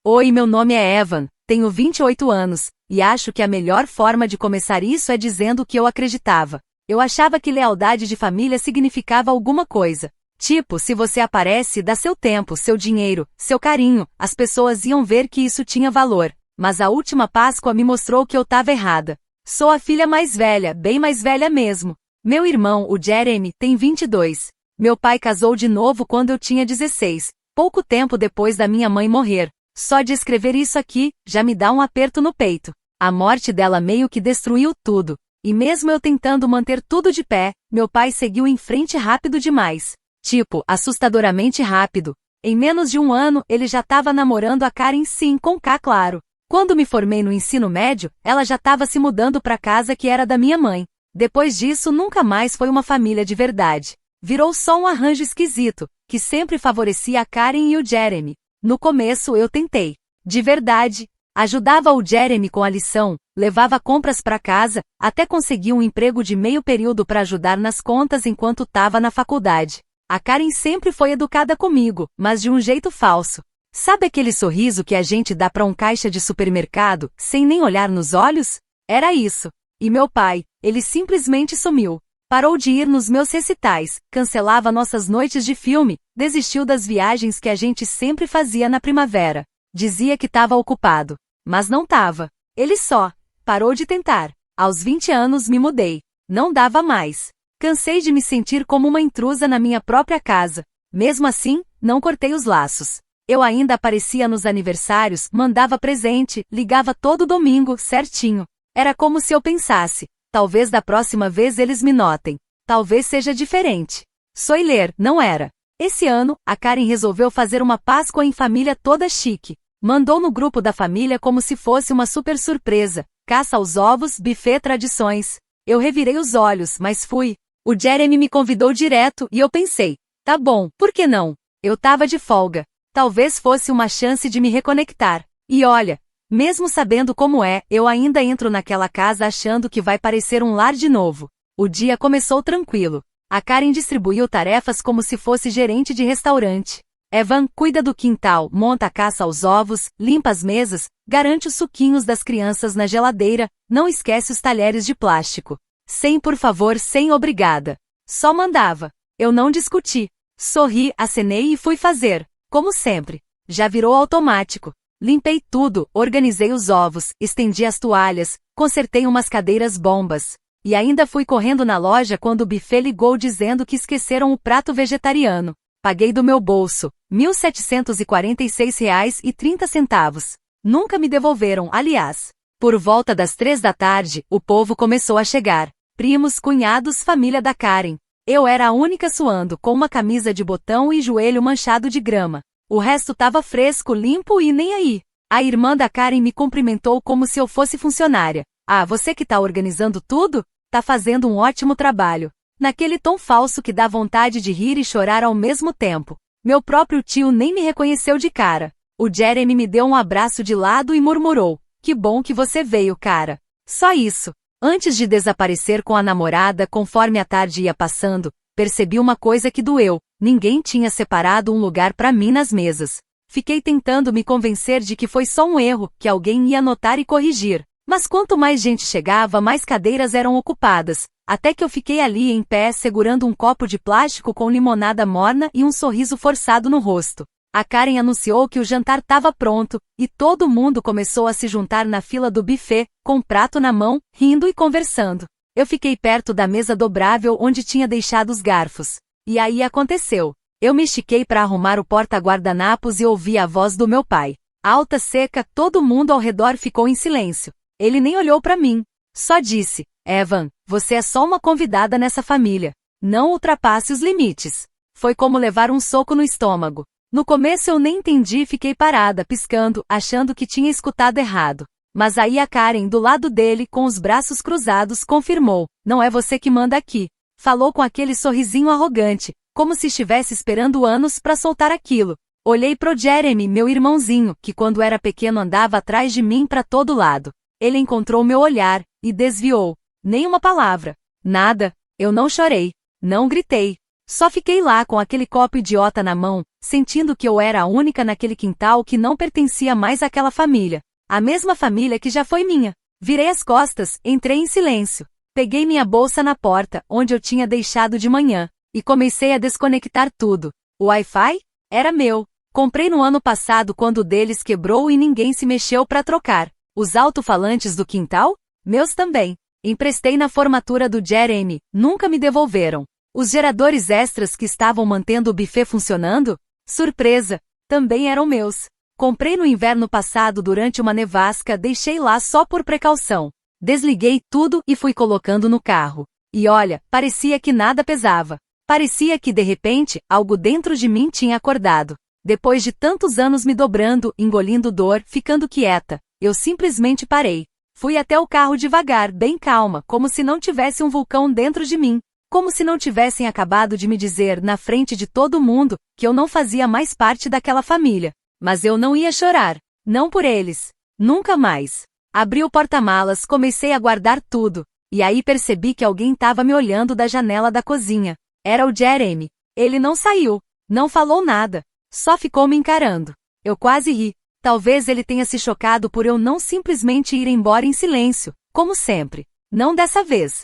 Oi, meu nome é Evan, tenho 28 anos, e acho que a melhor forma de começar isso é dizendo o que eu acreditava. Eu achava que lealdade de família significava alguma coisa. Tipo, se você aparece, dá seu tempo, seu dinheiro, seu carinho, as pessoas iam ver que isso tinha valor. Mas a última Páscoa me mostrou que eu estava errada. Sou a filha mais velha, bem mais velha mesmo. Meu irmão, o Jeremy, tem 22. Meu pai casou de novo quando eu tinha 16, pouco tempo depois da minha mãe morrer. Só de escrever isso aqui, já me dá um aperto no peito. A morte dela meio que destruiu tudo. E mesmo eu tentando manter tudo de pé, meu pai seguiu em frente rápido demais. Tipo, assustadoramente rápido. Em menos de um ano, ele já estava namorando a Karen, sim, com K, claro. Quando me formei no ensino médio, ela já estava se mudando para casa que era da minha mãe. Depois disso, nunca mais foi uma família de verdade. Virou só um arranjo esquisito, que sempre favorecia a Karen e o Jeremy. No começo eu tentei. De verdade. Ajudava o Jeremy com a lição, levava compras para casa, até consegui um emprego de meio período para ajudar nas contas enquanto estava na faculdade. A Karen sempre foi educada comigo, mas de um jeito falso. Sabe aquele sorriso que a gente dá para um caixa de supermercado, sem nem olhar nos olhos? Era isso. E meu pai, ele simplesmente sumiu. Parou de ir nos meus recitais, cancelava nossas noites de filme, desistiu das viagens que a gente sempre fazia na primavera. Dizia que estava ocupado. Mas não estava. Ele só parou de tentar. Aos 20 anos me mudei. Não dava mais. Cansei de me sentir como uma intrusa na minha própria casa. Mesmo assim, não cortei os laços. Eu ainda aparecia nos aniversários, mandava presente, ligava todo domingo, certinho. Era como se eu pensasse, talvez da próxima vez eles me notem. Talvez seja diferente. Soiler, não era. Esse ano, a Karen resolveu fazer uma Páscoa em família toda chique. Mandou no grupo da família como se fosse uma super surpresa. Caça aos ovos, buffet tradições. Eu revirei os olhos, mas fui. O Jeremy me convidou direto e eu pensei, tá bom, por que não? Eu tava de folga. Talvez fosse uma chance de me reconectar. E olha, mesmo sabendo como é, eu ainda entro naquela casa achando que vai parecer um lar de novo. O dia começou tranquilo. A Karen distribuiu tarefas como se fosse gerente de restaurante. Evan cuida do quintal, monta a caça aos ovos, limpa as mesas, garante os suquinhos das crianças na geladeira, não esquece os talheres de plástico. Sem por favor, sem obrigada. Só mandava. Eu não discuti. Sorri, acenei e fui fazer. Como sempre. Já virou automático. Limpei tudo, organizei os ovos, estendi as toalhas, consertei umas cadeiras bombas. E ainda fui correndo na loja quando o buffet ligou dizendo que esqueceram o prato vegetariano. Paguei do meu bolso, R$ 1.746,30. Nunca me devolveram, aliás. Por volta das 3 da tarde, o povo começou a chegar. Primos, cunhados, família da Karen. Eu era a única suando, com uma camisa de botão e joelho manchado de grama. O resto tava fresco, limpo e nem aí. A irmã da Karen me cumprimentou como se eu fosse funcionária. Ah, você que tá organizando tudo? Tá fazendo um ótimo trabalho. Naquele tom falso que dá vontade de rir e chorar ao mesmo tempo. Meu próprio tio nem me reconheceu de cara. O Jeremy me deu um abraço de lado e murmurou, que bom que você veio, cara. Só isso. Antes de desaparecer com a namorada, conforme a tarde ia passando, percebi uma coisa que doeu. Ninguém tinha separado um lugar para mim nas mesas. Fiquei tentando me convencer de que foi só um erro, que alguém ia notar e corrigir. Mas quanto mais gente chegava, mais cadeiras eram ocupadas, até que eu fiquei ali em pé segurando um copo de plástico com limonada morna e um sorriso forçado no rosto. A Karen anunciou que o jantar estava pronto, e todo mundo começou a se juntar na fila do buffet, com um prato na mão, rindo e conversando. Eu fiquei perto da mesa dobrável onde tinha deixado os garfos. E aí aconteceu. Eu me estiquei para arrumar o porta-guardanapos e ouvi a voz do meu pai. Alta, seca, todo mundo ao redor ficou em silêncio. Ele nem olhou para mim. Só disse, Evan, você é só uma convidada nessa família. Não ultrapasse os limites. Foi como levar um soco no estômago. No começo eu nem entendi e fiquei parada, piscando, achando que tinha escutado errado. Mas aí a Karen, do lado dele, com os braços cruzados, confirmou, não é você que manda aqui. Falou com aquele sorrisinho arrogante, como se estivesse esperando anos para soltar aquilo. Olhei pro Jeremy, meu irmãozinho, que quando era pequeno andava atrás de mim para todo lado. Ele encontrou meu olhar, e desviou. Nem uma palavra. Nada. Eu não chorei. Não gritei. Só fiquei lá com aquele copo idiota na mão, sentindo que eu era a única naquele quintal que não pertencia mais àquela família. A mesma família que já foi minha. Virei as costas, entrei em silêncio. Peguei minha bolsa na porta, onde eu tinha deixado de manhã, e comecei a desconectar tudo. O Wi-Fi? Era meu. Comprei no ano passado quando o deles quebrou e ninguém se mexeu para trocar. Os alto-falantes do quintal? Meus também. Emprestei na formatura do Jeremy, nunca me devolveram. Os geradores extras que estavam mantendo o buffet funcionando? Surpresa! Também eram meus. Comprei no inverno passado durante uma nevasca, deixei lá só por precaução. Desliguei tudo e fui colocando no carro. E olha, parecia que nada pesava. Parecia que de repente, algo dentro de mim tinha acordado. Depois de tantos anos me dobrando, engolindo dor, ficando quieta, eu simplesmente parei. Fui até o carro devagar, bem calma, como se não tivesse um vulcão dentro de mim. Como se não tivessem acabado de me dizer, na frente de todo mundo, que eu não fazia mais parte daquela família. Mas eu não ia chorar. Não por eles. Nunca mais. Abri o porta-malas, comecei a guardar tudo. E aí percebi que alguém estava me olhando da janela da cozinha. Era o Jeremy. Ele não saiu. Não falou nada. Só ficou me encarando. Eu quase ri. Talvez ele tenha se chocado por eu não simplesmente ir embora em silêncio, como sempre. Não dessa vez.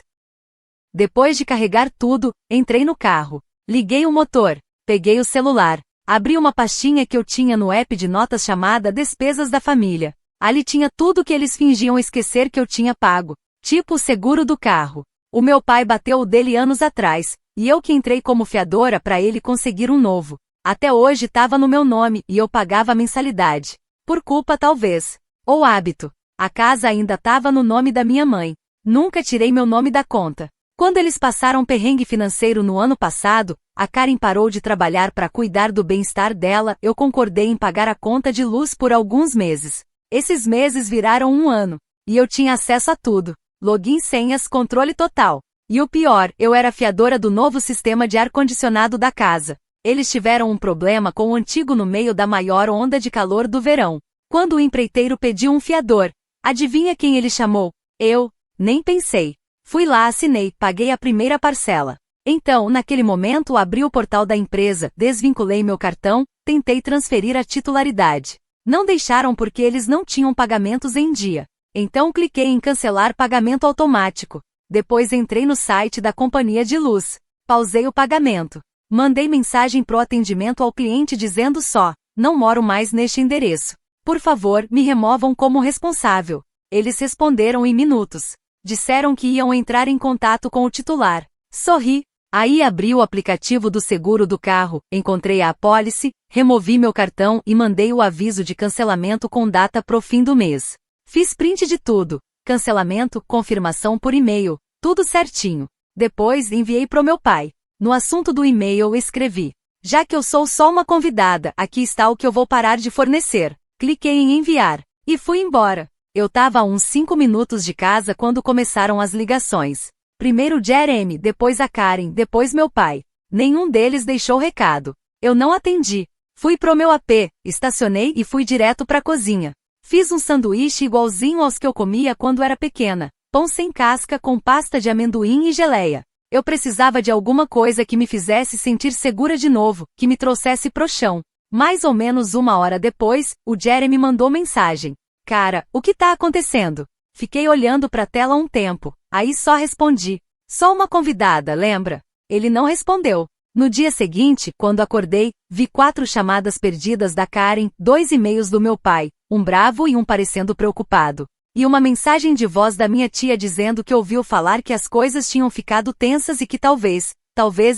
Depois de carregar tudo, entrei no carro. Liguei o motor. Peguei o celular. Abri uma pastinha que eu tinha no app de notas chamada Despesas da Família. Ali tinha tudo que eles fingiam esquecer que eu tinha pago. Tipo o seguro do carro. O meu pai bateu o dele anos atrás, e eu que entrei como fiadora para ele conseguir um novo. Até hoje estava no meu nome e eu pagava a mensalidade. Por culpa talvez. Ou hábito. A casa ainda estava no nome da minha mãe. Nunca tirei meu nome da conta. Quando eles passaram perrengue financeiro no ano passado, a Karen parou de trabalhar para cuidar do bem-estar dela, eu concordei em pagar a conta de luz por alguns meses. Esses meses viraram um ano. E eu tinha acesso a tudo. Login, senhas, controle total. E o pior, eu era fiadora do novo sistema de ar-condicionado da casa. Eles tiveram um problema com o antigo no meio da maior onda de calor do verão. Quando o empreiteiro pediu um fiador, adivinha quem ele chamou? Eu. Nem pensei. Fui lá, assinei, paguei a primeira parcela. Então, naquele momento, abri o portal da empresa, desvinculei meu cartão, tentei transferir a titularidade. Não deixaram porque eles não tinham pagamentos em dia. Então cliquei em cancelar pagamento automático. Depois entrei no site da companhia de luz. Pausei o pagamento. Mandei mensagem pro atendimento ao cliente dizendo só: não moro mais neste endereço. Por favor, me removam como responsável. Eles responderam em minutos. Disseram que iam entrar em contato com o titular. Sorri. Aí abri o aplicativo do seguro do carro, encontrei a apólice, removi meu cartão e mandei o aviso de cancelamento com data pro fim do mês. Fiz print de tudo. Cancelamento, confirmação por e-mail, tudo certinho. Depois enviei pro meu pai. No assunto do e-mail escrevi: já que eu sou só uma convidada, aqui está o que eu vou parar de fornecer. Cliquei em enviar. E fui embora. Eu tava a uns 5 minutos de casa quando começaram as ligações. Primeiro o Jeremy, depois a Karen, depois meu pai. Nenhum deles deixou recado. Eu não atendi. Fui pro meu AP, estacionei e fui direto pra cozinha. Fiz um sanduíche igualzinho aos que eu comia quando era pequena. Pão sem casca com pasta de amendoim e geleia. Eu precisava de alguma coisa que me fizesse sentir segura de novo, que me trouxesse pro chão. Mais ou menos 1 hora depois, o Jeremy mandou mensagem. Cara, o que tá acontecendo? Fiquei olhando pra tela um tempo, aí só respondi. Só uma convidada, lembra? Ele não respondeu. No dia seguinte, quando acordei, vi 4 chamadas perdidas da Karen, 2 e-mails do meu pai, um bravo e um parecendo preocupado. E uma mensagem de voz da minha tia dizendo que ouviu falar que as coisas tinham ficado tensas e que talvez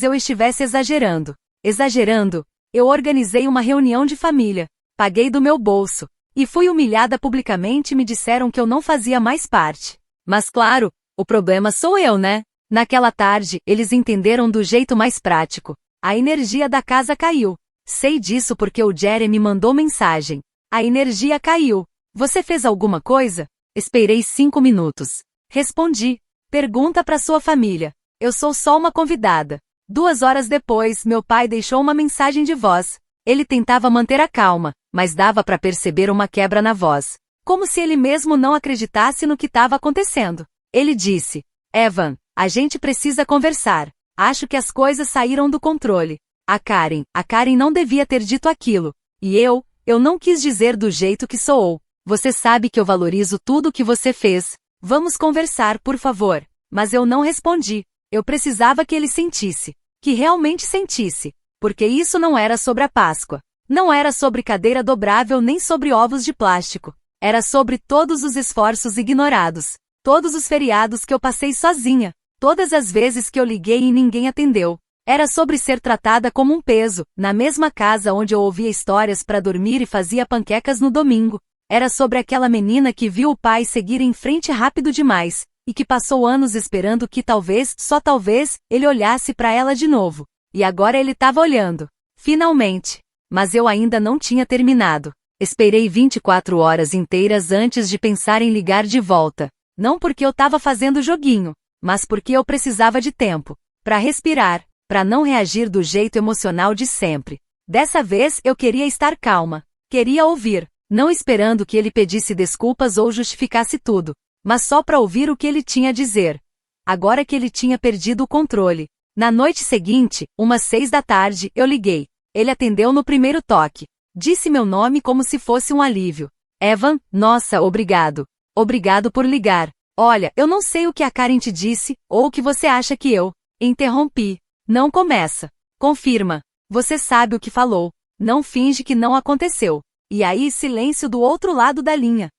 eu estivesse exagerando. Exagerando? Eu organizei uma reunião de família. Paguei do meu bolso. E fui humilhada publicamente e me disseram que eu não fazia mais parte. Mas claro, o problema sou eu, né? Naquela tarde, eles entenderam do jeito mais prático. A energia da casa caiu. Sei disso porque o Jeremy mandou mensagem. A energia caiu. Você fez alguma coisa? Esperei 5 minutos. Respondi. Pergunta pra sua família. Eu sou só uma convidada. 2 horas depois, meu pai deixou uma mensagem de voz. Ele tentava manter a calma, mas dava pra perceber uma quebra na voz. Como se ele mesmo não acreditasse no que estava acontecendo. Ele disse: Evan, a gente precisa conversar. Acho que as coisas saíram do controle. A Karen não devia ter dito aquilo. E eu não quis dizer do jeito que soou. Você sabe que eu valorizo tudo o que você fez. Vamos conversar, por favor. Mas eu não respondi. Eu precisava que ele sentisse. Que realmente sentisse. Porque isso não era sobre a Páscoa. Não era sobre cadeira dobrável nem sobre ovos de plástico. Era sobre todos os esforços ignorados. Todos os feriados que eu passei sozinha. Todas as vezes que eu liguei e ninguém atendeu. Era sobre ser tratada como um peso, na mesma casa onde eu ouvia histórias para dormir e fazia panquecas no domingo. Era sobre aquela menina que viu o pai seguir em frente rápido demais, e que passou anos esperando que talvez, só talvez, ele olhasse para ela de novo. E agora ele estava olhando. Finalmente. Mas eu ainda não tinha terminado. Esperei 24 horas inteiras antes de pensar em ligar de volta. Não porque eu estava fazendo joguinho, mas porque eu precisava de tempo. Para respirar, para não reagir do jeito emocional de sempre. Dessa vez eu queria estar calma. Queria ouvir, não esperando que ele pedisse desculpas ou justificasse tudo, mas só para ouvir o que ele tinha a dizer. Agora que ele tinha perdido o controle. Na noite seguinte, umas 6 da tarde, eu liguei. Ele atendeu no primeiro toque. Disse meu nome como se fosse um alívio. Evan, nossa, obrigado. Obrigado por ligar. Olha, eu não sei o que a Karen te disse, ou o que você acha que eu... Interrompi. Não começa. Confirma. Você sabe o que falou. Não finge que não aconteceu. E aí silêncio do outro lado da linha.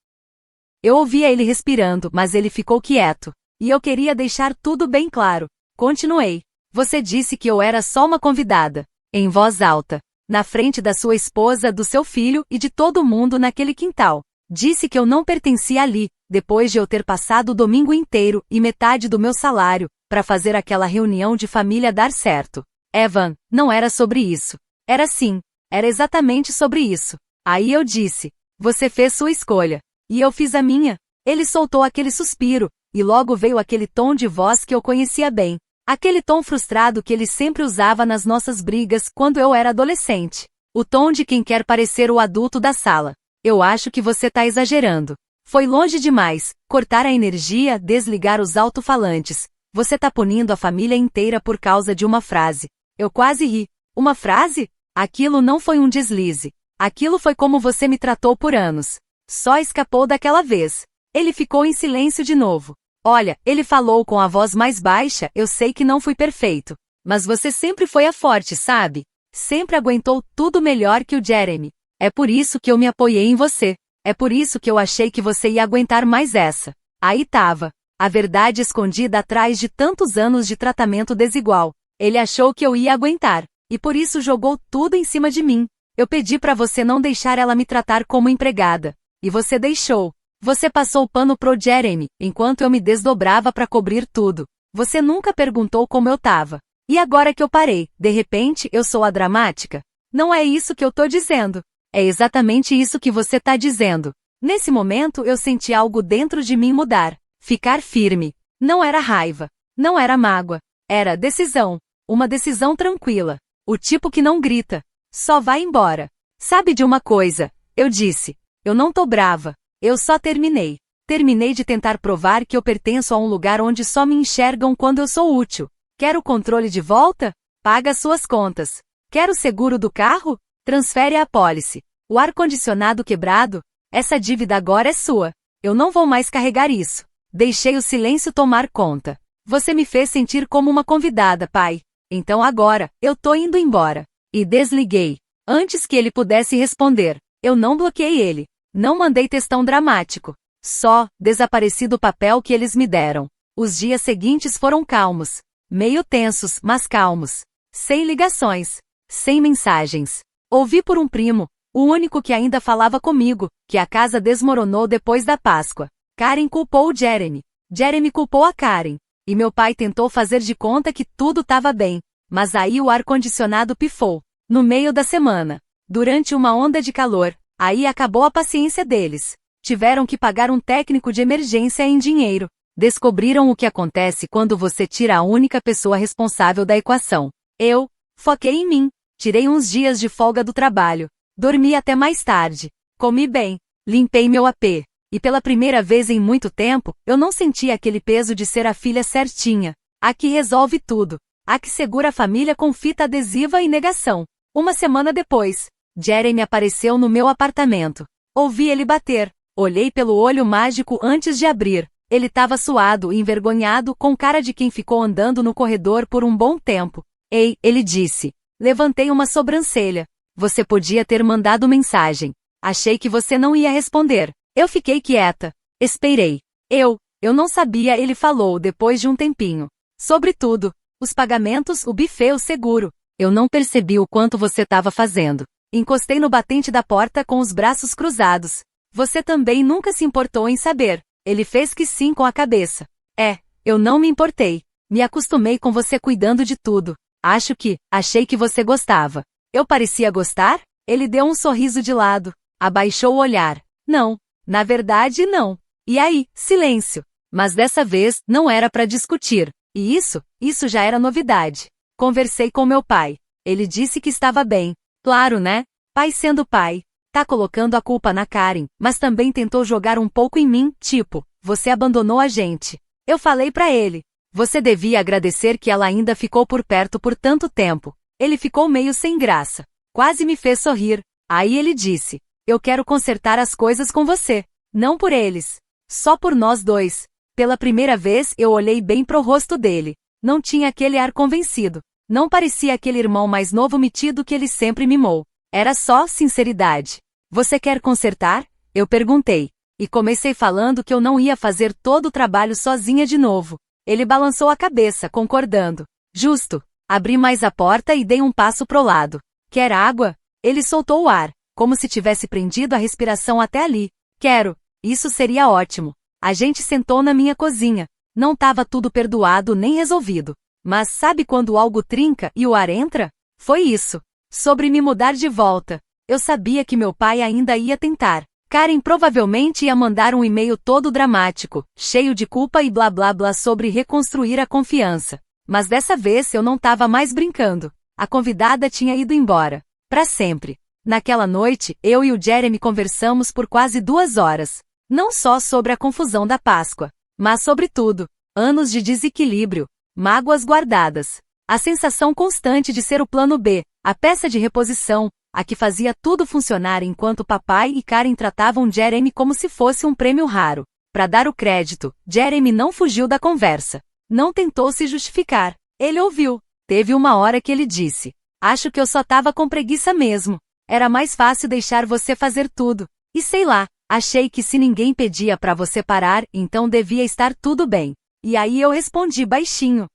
Eu ouvia ele respirando, mas ele ficou quieto. E eu queria deixar tudo bem claro. Continuei. Você disse que eu era só uma convidada. Em voz alta. Na frente da sua esposa, do seu filho e de todo mundo naquele quintal. Disse que eu não pertencia ali, depois de eu ter passado o domingo inteiro e metade do meu salário, para fazer aquela reunião de família dar certo. Evan, não era sobre isso. Era sim. Era exatamente sobre isso. Aí eu disse. Você fez sua escolha. E eu fiz a minha. Ele soltou aquele suspiro, e logo veio aquele tom de voz que eu conhecia bem. Aquele tom frustrado que ele sempre usava nas nossas brigas quando eu era adolescente. O tom de quem quer parecer o adulto da sala. Eu acho que você tá exagerando. Foi longe demais. Cortar a energia, desligar os alto-falantes. Você tá punindo a família inteira por causa de uma frase. Eu quase ri. Uma frase? Aquilo não foi um deslize. Aquilo foi como você me tratou por anos. Só escapou daquela vez. Ele ficou em silêncio de novo. Olha, ele falou com a voz mais baixa, eu sei que não fui perfeito. Mas você sempre foi a forte, sabe? Sempre aguentou tudo melhor que o Jeremy. É por isso que eu me apoiei em você. É por isso que eu achei que você ia aguentar mais essa. Aí tava. A verdade escondida atrás de tantos anos de tratamento desigual. Ele achou que eu ia aguentar. E por isso jogou tudo em cima de mim. Eu pedi pra você não deixar ela me tratar como empregada. E você deixou. Você passou o pano pro Jeremy, enquanto eu me desdobrava para cobrir tudo. Você nunca perguntou como eu tava. E agora que eu parei, de repente, eu sou a dramática? Não é isso que eu tô dizendo. É exatamente isso que você tá dizendo. Nesse momento eu senti algo dentro de mim mudar. Ficar firme. Não era raiva. Não era mágoa. Era decisão. Uma decisão tranquila. O tipo que não grita. Só vai embora. Sabe de uma coisa? Eu disse. Eu não tô brava. Eu só terminei. Terminei de tentar provar que eu pertenço a um lugar onde só me enxergam quando eu sou útil. Quer o controle de volta? Paga suas contas. Quer o seguro do carro? Transfere a apólice. O ar-condicionado quebrado? Essa dívida agora é sua. Eu não vou mais carregar isso. Deixei o silêncio tomar conta. Você me fez sentir como uma convidada, pai. Então agora, eu tô indo embora. E desliguei. Antes que ele pudesse responder. Eu não bloqueei ele. Não mandei textão dramático. Só, desapareci do papel que eles me deram. Os dias seguintes foram calmos. Meio tensos, mas calmos. Sem ligações. Sem mensagens. Ouvi por um primo, o único que ainda falava comigo, que a casa desmoronou depois da Páscoa. Karen culpou o Jeremy. Jeremy culpou a Karen. E meu pai tentou fazer de conta que tudo estava bem. Mas aí o ar-condicionado pifou. No meio da semana. Durante uma onda de calor. Aí acabou a paciência deles. Tiveram que pagar um técnico de emergência em dinheiro. Descobriram o que acontece quando você tira a única pessoa responsável da equação. Eu foquei em mim. Tirei uns dias de folga do trabalho. Dormi até mais tarde. Comi bem. Limpei meu AP. E pela primeira vez em muito tempo, eu não senti aquele peso de ser a filha certinha. A que resolve tudo. A que segura a família com fita adesiva e negação. Uma semana depois, Jeremy apareceu no meu apartamento. Ouvi ele bater. Olhei pelo olho mágico antes de abrir. Ele estava suado e envergonhado, com cara de quem ficou andando no corredor por um bom tempo. Ei, ele disse. Levantei uma sobrancelha. Você podia ter mandado mensagem. Achei que você não ia responder. Eu fiquei quieta. Esperei. Eu não sabia, ele falou depois de um tempinho. Sobretudo, os pagamentos, o buffet, o seguro. Eu não percebi o quanto você estava fazendo. Encostei no batente da porta com os braços cruzados. Você também nunca se importou em saber. Ele fez que sim com a cabeça. Eu não me importei. Me acostumei com você cuidando de tudo. Achei que você gostava. Eu parecia gostar? Ele deu um sorriso de lado. Abaixou o olhar. Não. Na verdade, não. E aí, silêncio. Mas dessa vez, não era para discutir. E isso já era novidade. Conversei com meu pai. Ele disse que estava bem. Claro, né? Pai sendo pai. Tá colocando a culpa na Karen, mas também tentou jogar um pouco em mim, tipo, você abandonou a gente. Eu falei pra ele. Você devia agradecer que ela ainda ficou por perto por tanto tempo. Ele ficou meio sem graça. Quase me fez sorrir. Aí ele disse. Eu quero consertar as coisas com você. Não por eles. Só por nós dois. Pela primeira vez eu olhei bem pro rosto dele. Não tinha aquele ar convencido. Não parecia aquele irmão mais novo metido que ele sempre mimou. Era só sinceridade. Você quer consertar? Eu perguntei. E comecei falando que eu não ia fazer todo o trabalho sozinha de novo. Ele balançou a cabeça, concordando. Justo. Abri mais a porta e dei um passo pro lado. Quer água? Ele soltou o ar, como se tivesse prendido a respiração até ali. Quero. Isso seria ótimo. A gente sentou na minha cozinha. Não tava tudo perdoado nem resolvido. Mas sabe quando algo trinca e o ar entra? Foi isso. Sobre me mudar de volta. Eu sabia que meu pai ainda ia tentar. Karen provavelmente ia mandar um e-mail todo dramático, cheio de culpa e blá blá blá sobre reconstruir a confiança. Mas dessa vez eu não tava mais brincando. A convidada tinha ido embora. Pra sempre. Naquela noite, eu e o Jeremy conversamos por quase 2 horas. Não só sobre a confusão da Páscoa, mas sobre tudo. Anos de desequilíbrio, mágoas guardadas. A sensação constante de ser o plano B, a peça de reposição, a que fazia tudo funcionar enquanto papai e Karen tratavam Jeremy como se fosse um prêmio raro. Para dar o crédito, Jeremy não fugiu da conversa. Não tentou se justificar. Ele ouviu. Teve uma hora que ele disse. Acho que eu só tava com preguiça mesmo. Era mais fácil deixar você fazer tudo. E sei lá, achei que se ninguém pedia pra você parar, então devia estar tudo bem. E aí eu respondi baixinho.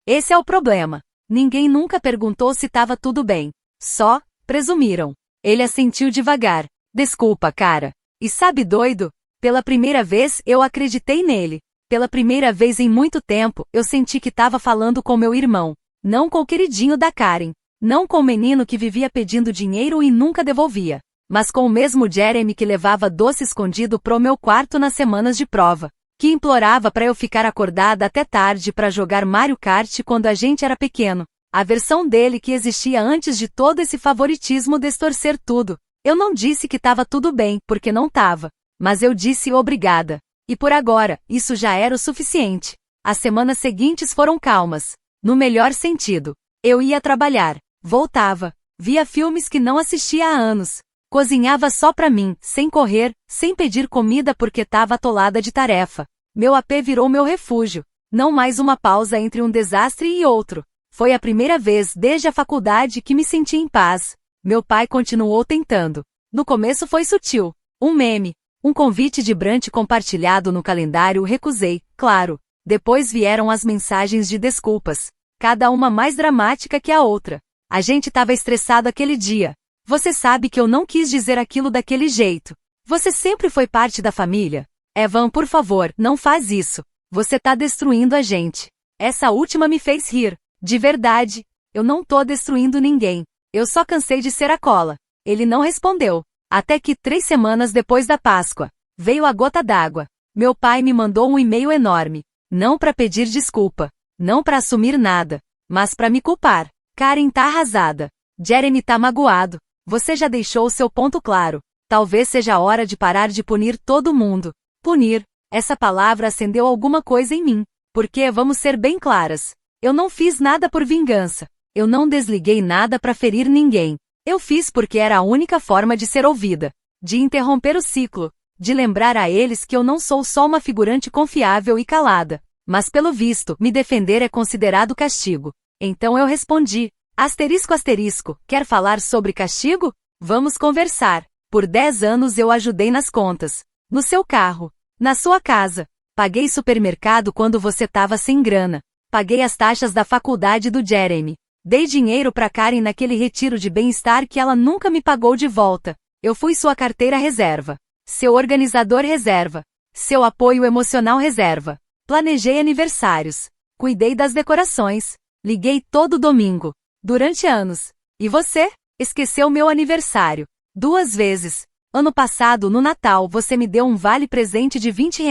Esse é o problema. Ninguém nunca perguntou se tava tudo bem. Só presumiram. Ele assentiu devagar. Desculpa, cara. E sabe doido? Pela primeira vez eu acreditei nele. Pela primeira vez em muito tempo, eu senti que tava falando com meu irmão. Não com o queridinho da Karen. Não com o menino que vivia pedindo dinheiro e nunca devolvia. Mas com o mesmo Jeremy que levava doce escondido pro meu quarto nas semanas de prova. Que implorava pra eu ficar acordada até tarde pra jogar Mario Kart quando a gente era pequeno. A versão dele que existia antes de todo esse favoritismo distorcer tudo. Eu não disse que tava tudo bem, porque não tava. Mas eu disse obrigada. E por agora, isso já era o suficiente. As semanas seguintes foram calmas. No melhor sentido. Eu ia trabalhar. Voltava. Via filmes que não assistia há anos. Cozinhava só pra mim, sem correr, sem pedir comida porque tava atolada de tarefa. Meu AP virou meu refúgio. Não mais uma pausa entre um desastre e outro. Foi a primeira vez desde a faculdade que me senti em paz. Meu pai continuou tentando. No começo foi sutil. Um meme. Um convite de brunch compartilhado no calendário recusei, claro. Depois vieram as mensagens de desculpas. Cada uma mais dramática que a outra. A gente tava estressado aquele dia. Você sabe que eu não quis dizer aquilo daquele jeito. Você sempre foi parte da família. Evan, por favor, não faz isso. Você tá destruindo a gente. Essa última me fez rir. De verdade. Eu não tô destruindo ninguém. Eu só cansei de ser a cola. Ele não respondeu. Até que 3 semanas depois da Páscoa, veio a gota d'água. Meu pai me mandou um e-mail enorme. Não pra pedir desculpa. Não pra assumir nada. Mas pra me culpar. Karen tá arrasada. Jeremy tá magoado. Você já deixou o seu ponto claro. Talvez seja a hora de parar de punir todo mundo. Punir. Essa palavra acendeu alguma coisa em mim. Porque, vamos ser bem claras, Eu não fiz nada por vingança. Eu não desliguei nada para ferir ninguém. Eu fiz porque era a única forma de ser ouvida, de interromper o ciclo, de lembrar a eles que eu não sou só uma figurante confiável e calada, mas pelo visto, me defender é considerado castigo. Então eu respondi, asterisco asterisco, quer falar sobre castigo? Vamos conversar. Por 10 anos eu ajudei nas contas, no seu carro, na sua casa, paguei supermercado quando você estava sem grana, paguei as taxas da faculdade do Jeremy. Dei dinheiro para Karen naquele retiro de bem-estar que ela nunca me pagou de volta. Eu fui sua carteira reserva, seu organizador reserva, seu apoio emocional reserva. Planejei aniversários, cuidei das decorações, liguei todo domingo, durante anos. E você? Esqueceu meu aniversário. 2 vezes. Ano passado, no Natal, você me deu um vale-presente de R$ 20.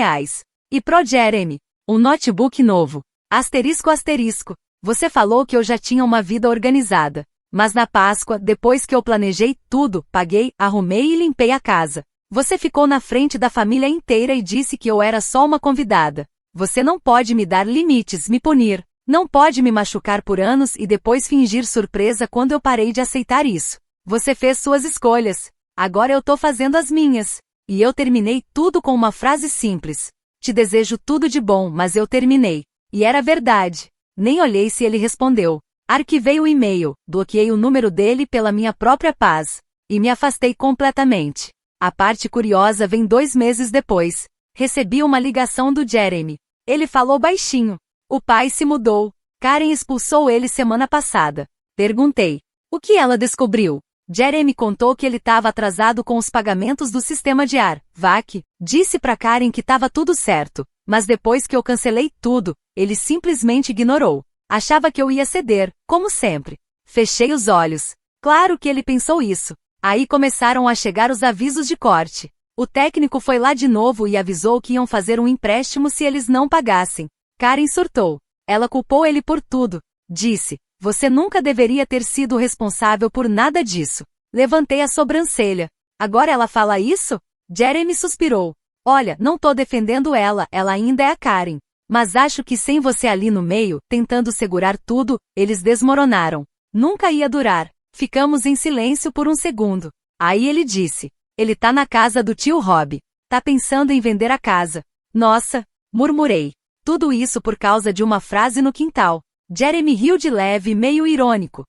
E pro Jeremy, um notebook novo. Asterisco asterisco. Você falou que eu já tinha uma vida organizada. Mas na Páscoa, depois que eu planejei tudo, paguei, arrumei e limpei a casa, você ficou na frente da família inteira e disse que eu era só uma convidada. Você não pode me dar limites, me punir. Não pode me machucar por anos e depois fingir surpresa quando eu parei de aceitar isso. Você fez suas escolhas. Agora eu tô fazendo as minhas. E eu terminei tudo com uma frase simples. Te desejo tudo de bom, mas eu terminei. E era verdade. Nem olhei se ele respondeu. Arquivei o e-mail, bloqueei o número dele pela minha própria paz. E me afastei completamente. A parte curiosa vem 2 meses depois. Recebi uma ligação do Jeremy. Ele falou baixinho. O pai se mudou. Karen expulsou ele semana passada. Perguntei. O que ela descobriu? Jeremy contou que ele estava atrasado com os pagamentos do sistema de ar, VAC. Disse pra Karen que estava tudo certo. Mas depois que eu cancelei tudo, ele simplesmente ignorou. Achava que eu ia ceder, como sempre. Fechei os olhos. Claro que ele pensou isso. Aí começaram a chegar os avisos de corte. O técnico foi lá de novo e avisou que iam fazer um empréstimo se eles não pagassem. Karen surtou. Ela culpou ele por tudo. Disse, você nunca deveria ter sido responsável por nada disso. Levantei a sobrancelha. Agora ela fala isso? Jeremy suspirou. Olha, não tô defendendo ela ainda é a Karen. Mas acho que sem você ali no meio, tentando segurar tudo, eles desmoronaram. Nunca ia durar. Ficamos em silêncio por um segundo. Aí ele disse. Ele tá na casa do tio Rob. Tá pensando em vender a casa. Nossa, murmurei. Tudo isso por causa de uma frase no quintal. Jeremy riu de leve, meio irônico.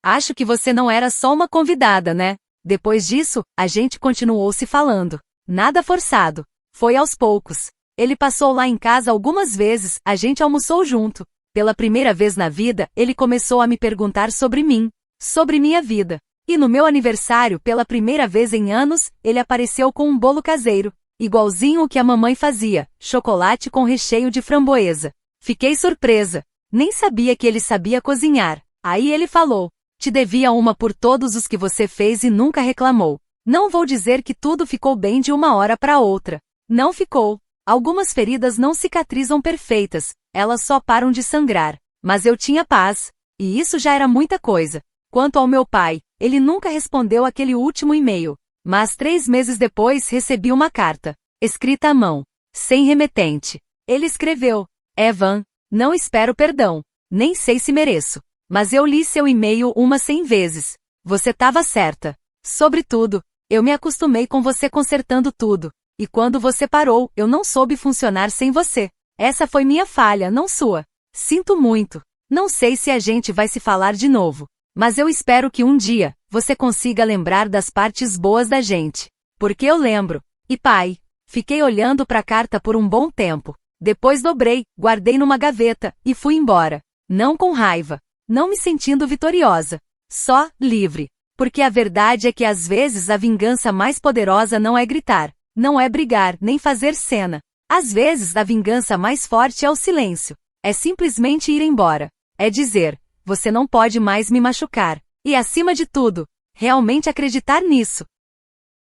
Acho que você não era só uma convidada, né? Depois disso, a gente continuou se falando. Nada forçado. Foi aos poucos. Ele passou lá em casa algumas vezes, a gente almoçou junto. Pela primeira vez na vida, ele começou a me perguntar sobre mim, sobre minha vida. E no meu aniversário, pela primeira vez em anos, ele apareceu com um bolo caseiro, igualzinho o que a mamãe fazia, chocolate com recheio de framboesa. Fiquei surpresa. Nem sabia que ele sabia cozinhar. Aí ele falou, te devia uma por todos os que você fez e nunca reclamou. Não vou dizer que tudo ficou bem de uma hora para outra. Não ficou. Algumas feridas não cicatrizam perfeitas, elas só param de sangrar. Mas eu tinha paz. E isso já era muita coisa. Quanto ao meu pai, ele nunca respondeu aquele último e-mail. Mas 3 meses depois recebi uma carta, escrita à mão, sem remetente. Ele escreveu, Evan, não espero perdão, nem sei se mereço. Mas eu li seu e-mail umas 100 vezes. Você estava certa. Sobretudo, eu me acostumei com você consertando tudo. E quando você parou, eu não soube funcionar sem você. Essa foi minha falha, não sua. Sinto muito. Não sei se a gente vai se falar de novo. Mas eu espero que um dia, você consiga lembrar das partes boas da gente. Porque eu lembro. E pai, fiquei olhando para a carta por um bom tempo. Depois dobrei, guardei numa gaveta, e fui embora. Não com raiva. Não me sentindo vitoriosa. Só, livre. Porque a verdade é que às vezes a vingança mais poderosa não é gritar. Não é brigar, nem fazer cena. Às vezes a vingança mais forte é o silêncio. É simplesmente ir embora. É dizer, você não pode mais me machucar. E acima de tudo, realmente acreditar nisso.